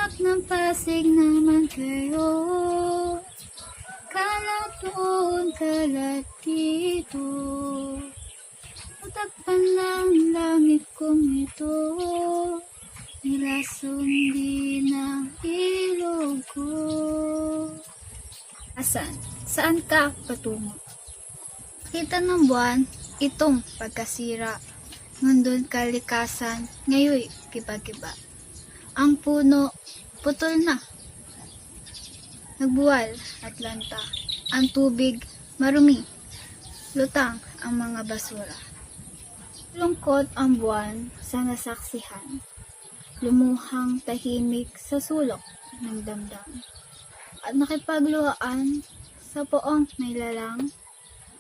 Anak ng Pasig naman kayo, kalat noon, kalat dito. Matakpan lang langit kong ito, nilasundin ng ilog ko. Asan? Saan ka patungo? Kita ng buwan, itong pagkasira. Ngundoon kalikasan, ngayoy kiba-kiba. Ang puno, putol na. Nagbuwal, Atlanta. Ang tubig, marumi. Lutang ang mga basura. Lungkot ang buwan sa nasaksihan. Lumuhang tahimik sa sulok ng damdam. At nakipagluhaan sa poong may lalang,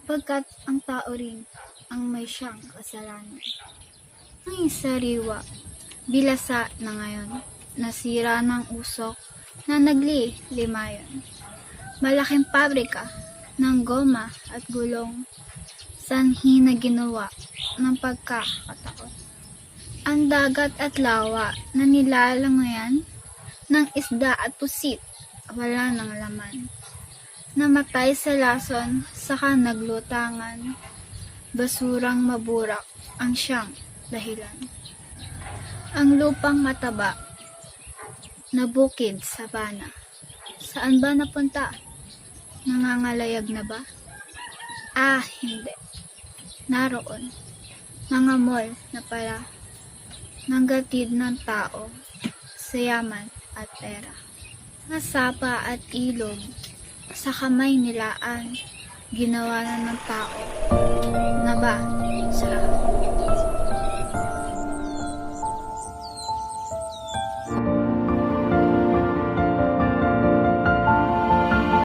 pagkat ang tao rin ang may siyang kasalanan. Ang sariwa, bilasa na ngayon, nasira ng usok na naglilimayon. Malaking pabrika ng goma at gulong, sanhi na ginawa ng pagkakataon. Ang dagat at lawa na nilalangayan ng isda at pusit, wala ng laman. Namatay sa lason, saka naglutangan, basurang maburak ang siyang dahilan. Ang lupang mataba, nabukid sa bana. Saan ba napunta? Nangangalayag na ba? Ah, hindi. Naroon, mga mall na pala, nanggatid ng tao sa yaman at pera. Nasapa at ilog, sa kamay nilaan, ginawa na ng tao na ba